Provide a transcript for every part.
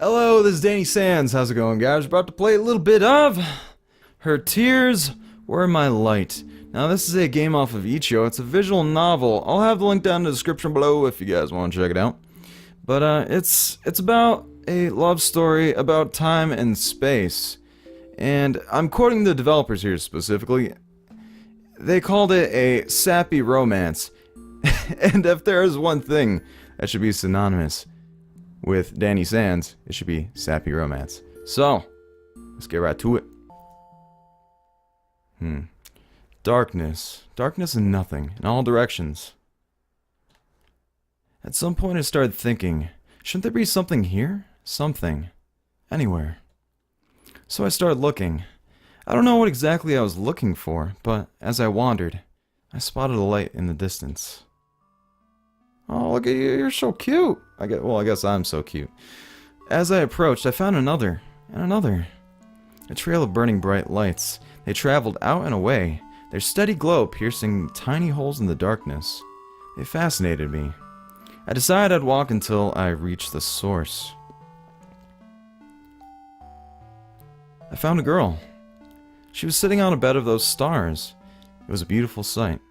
Hello, this is DaniSans. How's it going, guys? We're about to play a little bit of Her Tears Were My Light. Now, this is a game off of Itch.io. It's a visual novel. I'll have the link down in the description below if you guys want to check it out. But it's about a love story about time and space. And I'm quoting the developers here specifically. They called it a sappy romance. And if there is one thing that should be synonymous with DaniSans, it should be sappy romance. So, let's get right to it. Darkness. Darkness and nothing, in all directions. At some point I started thinking, shouldn't there be something here? Something. Anywhere. So I started looking. I don't know what exactly I was looking for, but as I wandered, I spotted a light in the distance. Oh, look at you, you're so cute. I guess I'm so cute. As I approached, I found another, and another. A trail of burning bright lights. They traveled out and away, their steady glow piercing tiny holes in the darkness. They fascinated me. I decided I'd walk until I reached the source. I found a girl. She was sitting on a bed of those stars. It was a beautiful sight.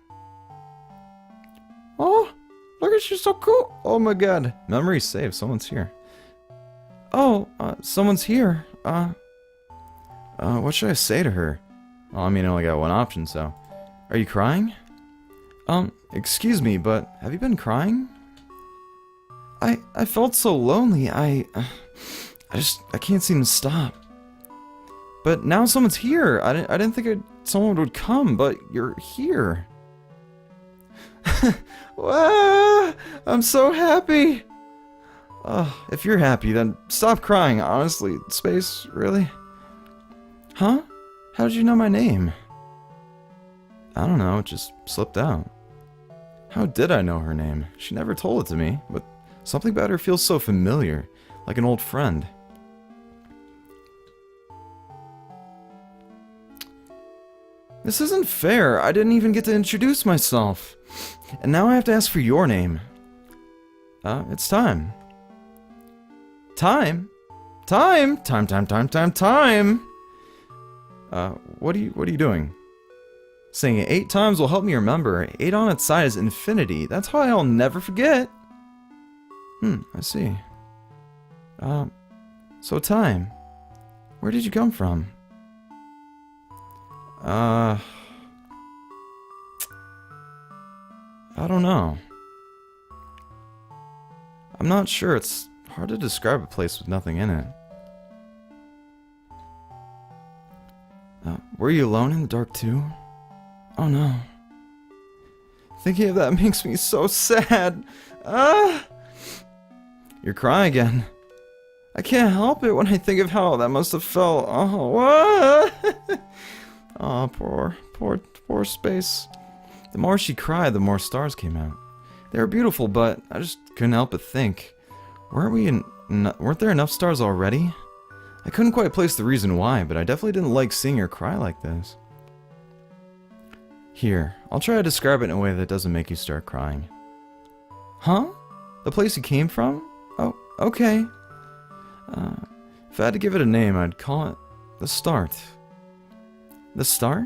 Oh! Look at you, so cool! Oh my god. Memory saved. Someone's here. Oh, someone's here. What should I say to her? Oh, I mean, I only got one option, so. Are you crying? Excuse me, but have you been crying? I felt so lonely. I can't seem to stop. But now someone's here. I didn't think someone would come, but you're here. Wow, I'm so happy. If you're happy, then stop crying, honestly. Space, really? Huh? How did you know my name? I don't know, it just slipped out. How did I know her name? She never told it to me, but something about her feels so familiar, like an old friend. This isn't fair. I didn't even get to introduce myself. And now I have to ask for your name. It's time. Time? Time! Time! What are you doing? Saying it 8 times will help me remember. 8 on its side is infinity. That's how I'll never forget. I see. So time. Where did you come from? I don't know. I'm not sure. It's hard to describe a place with nothing in it. Were you alone in the dark too? Oh no. Thinking of that makes me so sad. You're crying again. I can't help it when I think of how that must have felt. Oh, what? Oh, poor space. The more she cried, the more stars came out. They were beautiful, but I just couldn't help but think, weren't there enough stars already? I couldn't quite place the reason why, but I definitely didn't like seeing her cry like this. Here, I'll try to describe it in a way that doesn't make you start crying. Huh? The place you came from? Oh, okay. If I had to give it a name, I'd call it The Start. The start?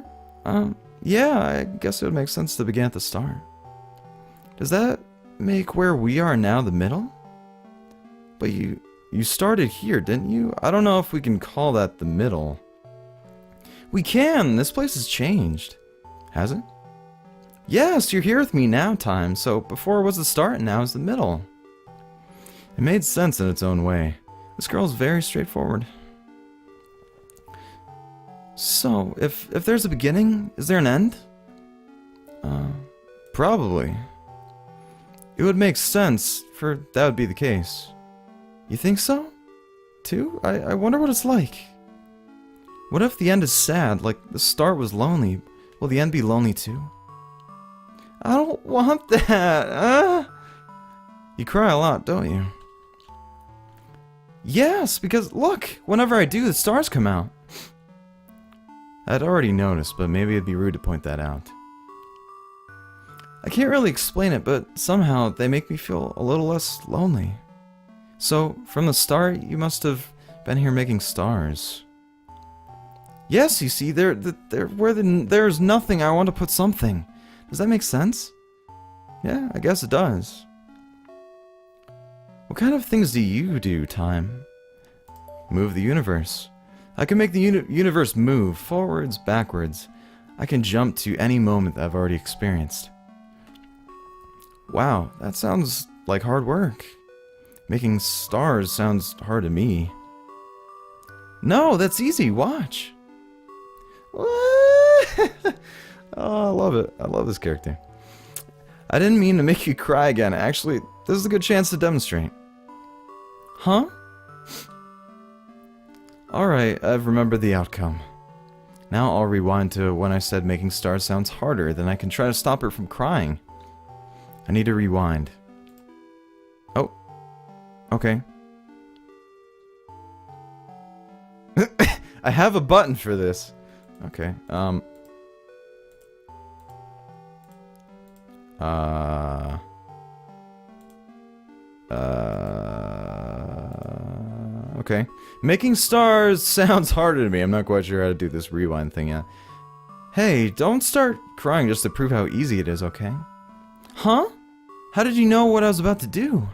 Yeah, I guess it would make sense to begin at the start. Does that make where we are now the middle? But you started here, didn't you? I don't know if we can call that the middle. We can! This place has changed. Has it? Yes, you're here with me now, time. So before was the start and now is the middle. It made sense in its own way. This girl's very straightforward. So, if there's a beginning, is there an end? Probably. It would make sense for that would be the case. You think so? Too? I wonder what it's like. What if the end is sad, like the start was lonely? Will the end be lonely too? I don't want that, You cry a lot, don't you? Yes, because look, whenever I do, the stars come out. I'd already noticed, but maybe it'd be rude to point that out. I can't really explain it, but somehow they make me feel a little less lonely. So, from the start, you must have been here making stars. Yes, you see, there's nothing, I want to put something. Does that make sense? Yeah, I guess it does. What kind of things do you do, Time? Move the universe. I can make the universe move, forwards, backwards. I can jump to any moment that I've already experienced. Wow, that sounds like hard work. Making stars sounds hard to me. No, that's easy, watch. Oh, I love it. I love this character. I didn't mean to make you cry again. Actually, this is a good chance to demonstrate. Huh? Alright, I've remembered the outcome. Now I'll rewind to when I said making stars sounds harder, then I can try to stop her from crying. I need to rewind. Oh. Okay. I have a button for this. Okay, okay. Making stars sounds harder to me. I'm not quite sure how to do this rewind thing yet. Hey, don't start crying just to prove how easy it is, okay? Huh? How did you know what I was about to do?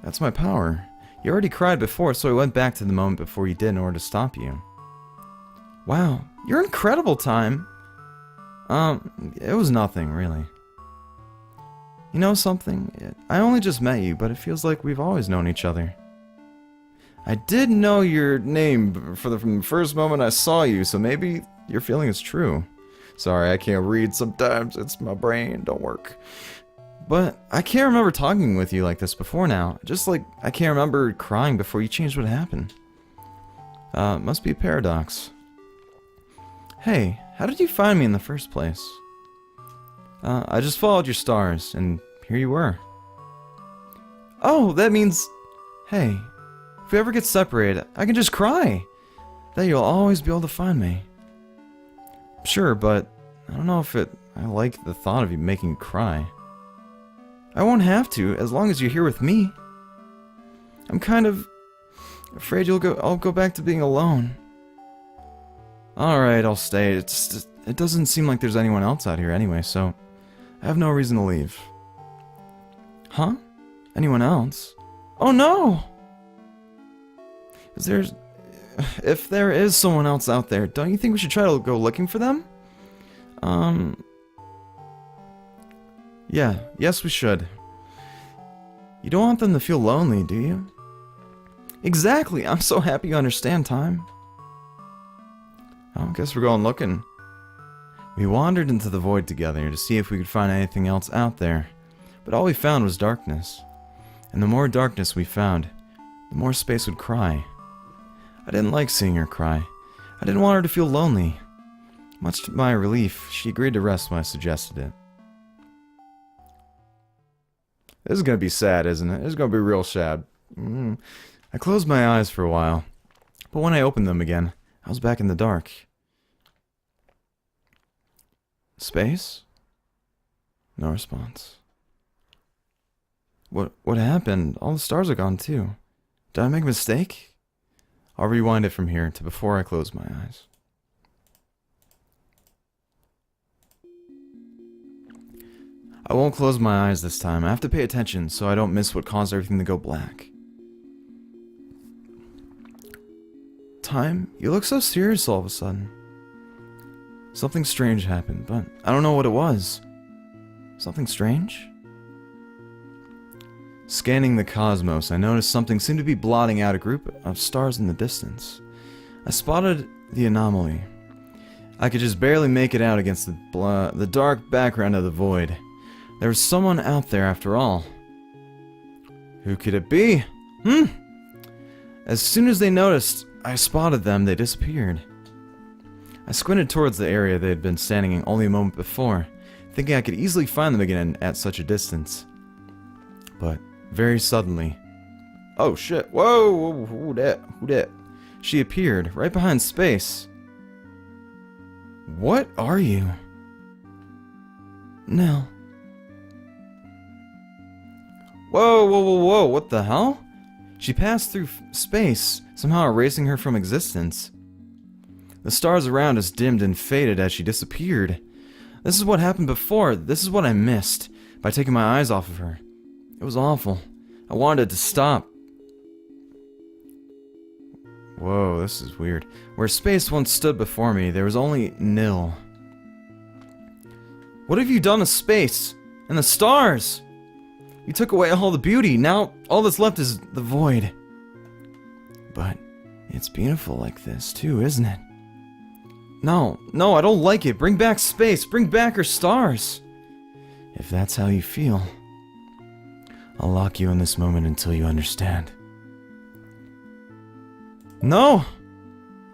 That's my power. You already cried before, so I went back to the moment before you did in order to stop you. Wow, you're incredible, Time. It was nothing, really. You know something? I only just met you, but it feels like we've always known each other. I did know your name from the first moment I saw you, so maybe your feeling is true. Sorry, I can't read sometimes. It's my brain, don't work. But I can't remember talking with you like this before now. Just like I can't remember crying before you changed what happened. Must be a paradox. Hey, how did you find me in the first place? I just followed your stars, and here you were. Oh, that means... Hey, if we ever get separated, I can just cry. Then you'll always be able to find me. Sure, but I don't know if I like the thought of you making me cry. I won't have to, as long as you're here with me. I'm kind of afraid I'll go back to being alone. Alright, I'll stay. It doesn't seem like there's anyone else out here anyway, so I have no reason to leave. Huh? Anyone else? Oh no! If there is someone else out there, don't you think we should try to go looking for them? Yeah, yes we should. You don't want them to feel lonely, do you? Exactly, I'm so happy you understand, Time. I guess we're going looking. We wandered into the void together to see if we could find anything else out there, but all we found was darkness. And the more darkness we found, the more Space would cry. I didn't like seeing her cry. I didn't want her to feel lonely. Much to my relief, she agreed to rest when I suggested it. This is gonna be sad, isn't it? This is gonna be real sad. I closed my eyes for a while, but when I opened them again, I was back in the dark. Space? No response. What happened? All the stars are gone too. Did I make a mistake? I'll rewind it from here to before I close my eyes. I won't close my eyes this time. I have to pay attention so I don't miss what caused everything to go black. Time, you look so serious all of a sudden. Something strange happened, but I don't know what it was. Something strange? Scanning the cosmos, I noticed something seemed to be blotting out a group of stars in the distance. I spotted the anomaly. I could just barely make it out against the dark background of the void. There was someone out there after all. Who could it be? As soon as they noticed I spotted them, they disappeared. I squinted towards the area they had been standing in only a moment before, thinking I could easily find them again at such a distance. But very suddenly... Oh shit, whoa, who dat? She appeared, right behind Space. What are you? Nell. Whoa, what the hell? She passed through space, somehow erasing her from existence. The stars around us dimmed and faded as she disappeared. This is what happened before. This is what I missed by taking my eyes off of her. It was awful. I wanted it to stop. Whoa, this is weird. Where space once stood before me, there was only nil. What have you done to space? And the stars? You took away all the beauty. Now, all that's left is the void. But it's beautiful like this, too, isn't it? No, I don't like it. Bring back space. Bring back her stars. If that's how you feel, I'll lock you in this moment until you understand. No!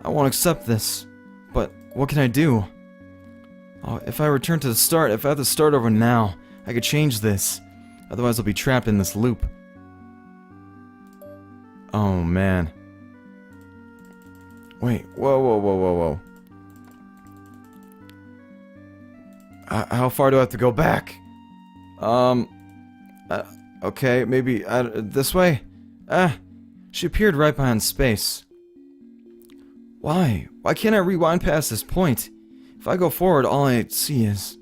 I won't accept this. But what can I do? Oh, if I return to the start, if I have to start over now, I could change this. Otherwise I'll be trapped in this loop. Oh, man. Wait, whoa. How far do I have to go back? Okay, maybe, this way? She appeared right behind space. Why? Why can't I rewind past this point? If I go forward, all I see is...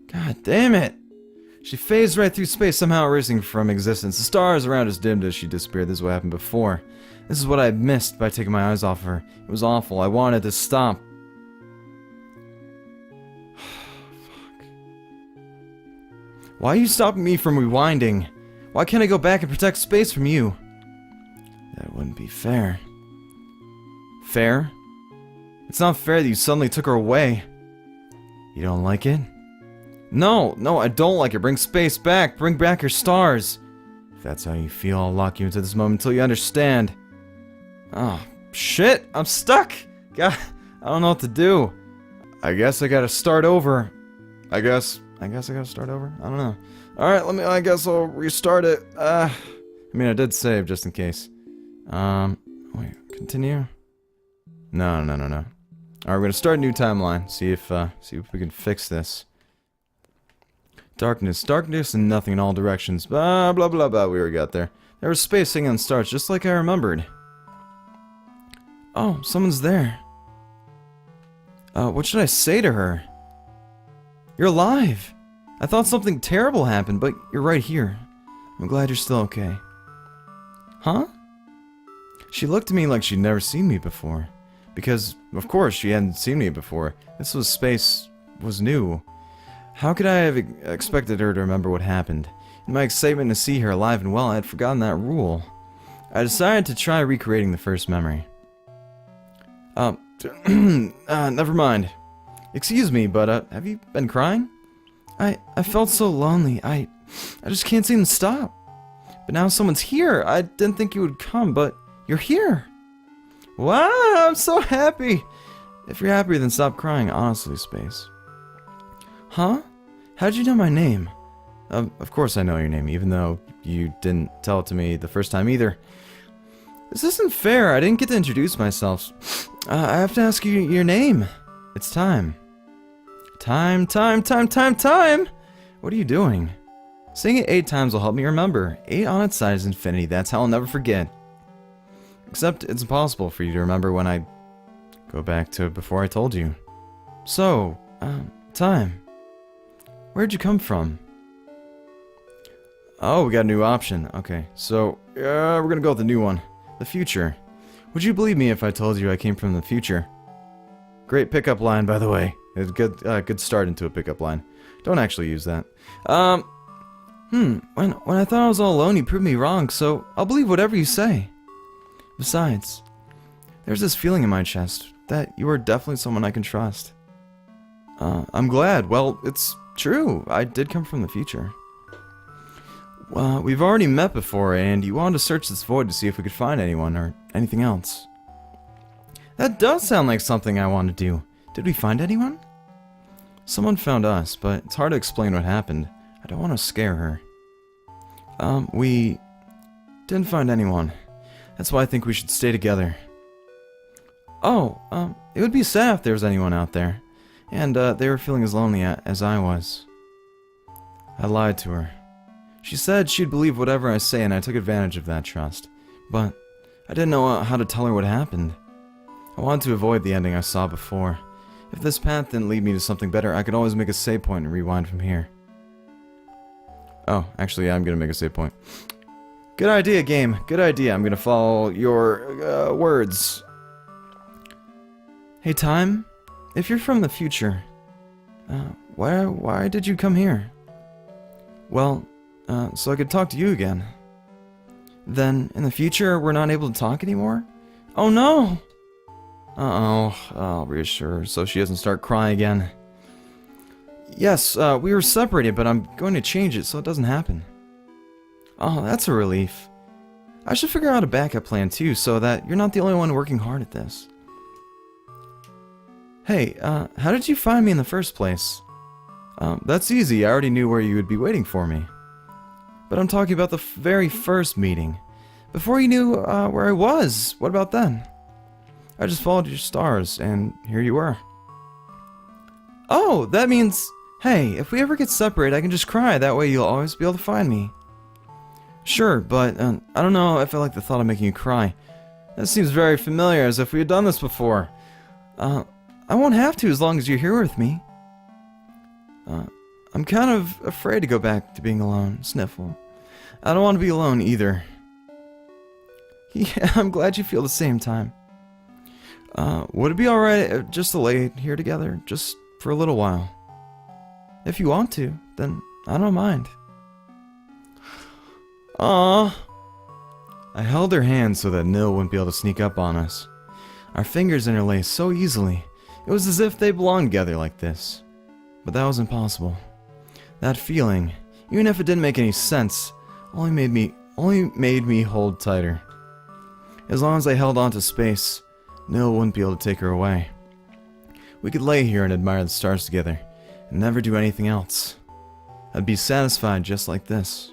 God damn it! She phased right through space, somehow erasing from existence. The stars around us dimmed as she disappeared. This is what happened before. This is what I missed by taking my eyes off her. It was awful. I wanted to stop. Fuck. Why are you stopping me from rewinding? Why can't I go back and protect space from you? That wouldn't be fair. Fair? It's not fair that you suddenly took her away. You don't like it? No, I don't like it. Bring space back. Bring back her stars. If that's how you feel, I'll lock you into this moment until you understand. Oh, shit. I'm stuck. God, I don't know what to do. I guess I gotta start over. I guess I gotta start over? I don't know. Alright, I guess I'll restart it. I mean, I did save just in case. Wait, continue? No. Alright, we're gonna start a new timeline. See if we can fix this. Darkness, and nothing in all directions. Blah, blah, blah, blah. We already got there. There was space singing on stars, just like I remembered. Oh, someone's there. What should I say to her? You're alive! I thought something terrible happened, but you're right here. I'm glad you're still okay. Huh? She looked at me like she'd never seen me before. Because, of course, she hadn't seen me before. Space was new. How could I have expected her to remember what happened? In my excitement to see her alive and well, I had forgotten that rule. I decided to try recreating the first memory. Never mind. Excuse me, but, have you been crying? I felt so lonely. I just can't seem to stop. But now someone's here. I didn't think you would come, but you're here. Wow, I'm so happy. If you're happy, then stop crying, honestly, Space. Huh? How'd you know my name? Of course I know your name, even though you didn't tell it to me the first time either. This isn't fair. I didn't get to introduce myself. I have to ask you your name. It's time. Time. What are you doing? Saying it 8 times will help me remember. 8 on its side is infinity. That's how I'll never forget. Except it's impossible for you to remember when I go back to before I told you. So, time. Where'd you come from? Oh, we got a new option. Okay, so, we're gonna go with the new one. The future. Would you believe me if I told you I came from the future? Great pickup line, by the way. It's good start into a pickup line. Don't actually use that. When I thought I was all alone, you proved me wrong, so I'll believe whatever you say. Besides, there's this feeling in my chest that you are definitely someone I can trust. I'm glad. Well, it's true. I did come from the future. Well, we've already met before, and you wanted to search this void to see if we could find anyone or anything else. That does sound like something I want to do. Did we find anyone? Someone found us, but it's hard to explain what happened. I don't want to scare her. We didn't find anyone. That's why I think we should stay together. Oh, it would be sad if there was anyone out there. And, they were feeling as lonely as I was. I lied to her. She said she'd believe whatever I say, and I took advantage of that trust. But I didn't know how to tell her what happened. I wanted to avoid the ending I saw before. If this path didn't lead me to something better, I could always make a save point and rewind from here. Oh, actually, yeah, I'm gonna make a save point. Good idea, game. Good idea. I'm gonna follow your words. Hey, Time. If you're from the future, why did you come here? Well, so I could talk to you again. Then, in the future, we're not able to talk anymore? Oh no! Uh-oh, I'll reassure her so she doesn't start crying again. Yes, we were separated, but I'm going to change it so it doesn't happen. Oh, that's a relief. I should figure out a backup plan too, so that you're not the only one working hard at this. Hey, how did you find me in the first place? That's easy, I already knew where you would be waiting for me. But I'm talking about the very first meeting. Before you knew where I was, what about then? I just followed your stars, and here you were. Oh, that means... Hey, if we ever get separated, I can just cry, that way you'll always be able to find me. Sure, but I don't know if I like the thought of making you cry. That seems very familiar, as if we had done this before. I won't have to as long as you're here with me. I'm kind of afraid to go back to being alone. Sniffle. I don't want to be alone either. Yeah, I'm glad you feel the same time. Would it be alright just to lay here together, just for a little while? If you want to, then I don't mind. Aww. I held her hand so that Nil wouldn't be able to sneak up on us. Our fingers interlaced so easily. It was as if they belonged together like this. But that was impossible. That feeling, even if it didn't make any sense, only made me hold tighter. As long as I held on to space, Nil wouldn't be able to take her away. We could lay here and admire the stars together, and never do anything else. I'd be satisfied just like this.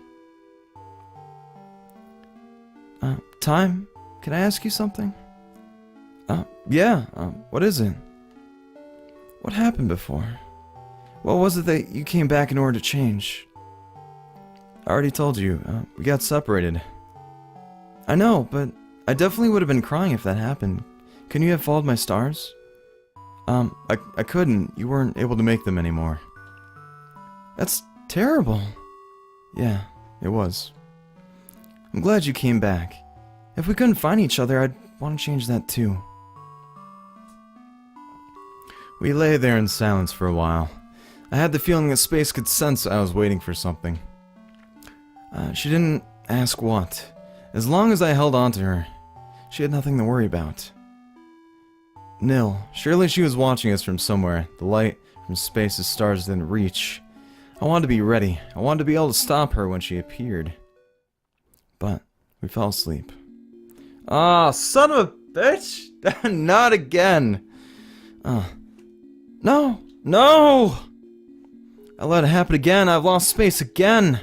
Time, can I ask you something? Yeah, what is it? What happened before? What was it that you came back in order to change? I already told you, we got separated. I know, but I definitely would have been crying if that happened. Couldn't you have followed my stars? I couldn't. You weren't able to make them anymore. That's terrible. Yeah, it was. I'm glad you came back. If we couldn't find each other, I'd want to change that too. We lay there in silence for a while. I had the feeling that space could sense I was waiting for something. She didn't ask what. As long as I held on to her, she had nothing to worry about. Nil, surely she was watching us from somewhere. The light from space's stars didn't reach. I wanted to be ready. I wanted to be able to stop her when she appeared. But we fell asleep. Ah, son of a bitch! Not again! No! No! I let it happen again. I've lost space again.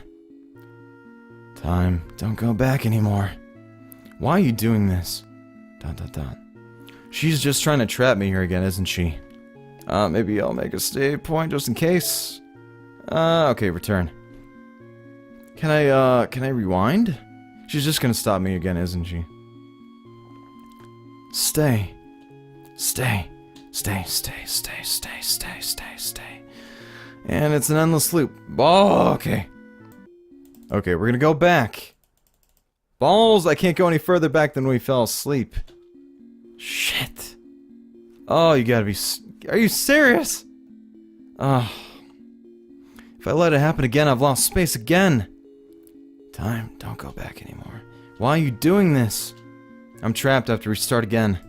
Time, don't go back anymore. Why are you doing this? ... She's just trying to trap me here again, isn't she? Maybe I'll make a save point just in case. Okay, return. Can I rewind? She's just gonna stop me again, isn't she? Stay. Stay. Stay, stay, stay, stay, stay, stay, stay. And it's an endless loop. Oh, okay. Okay, we're gonna go back. Balls, I can't go any further back than when we fell asleep. Shit. Oh, you gotta be... Are you serious? Oh. If I let it happen again, I've lost space again. Time, don't go back anymore. Why are you doing this? I'm trapped. I have to restart again.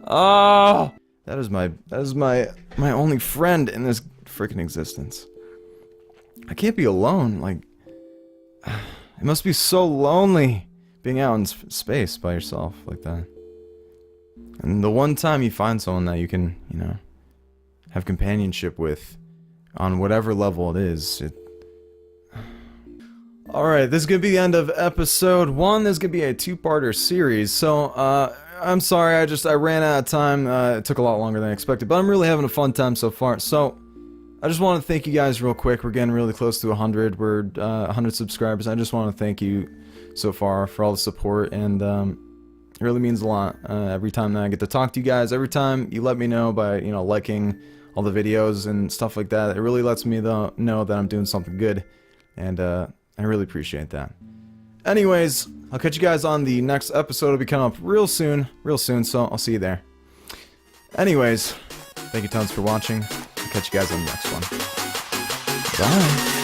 Oh! That is my only friend in this freaking existence. I can't be alone, like... It must be so lonely being out in space by yourself like that. And the one time you find someone that you can, you know, have companionship with, on whatever level it is, Alright, this is gonna be the end of episode 1. This is gonna be a two-parter series, so, I'm sorry, I ran out of time. It took a lot longer than I expected, but I'm really having a fun time so far. So, I just want to thank you guys real quick. We're getting really close to 100. We're 100 subscribers. I just want to thank you so far for all the support, and it really means a lot. Every time that I get to talk to you guys, every time you let me know by, you know, liking all the videos and stuff like that, it really lets me know that I'm doing something good, and I really appreciate that. Anyways, I'll catch you guys on the next episode. It'll be coming up real soon, so I'll see you there. Anyways, thank you tons for watching. I'll catch you guys on the next one. Bye.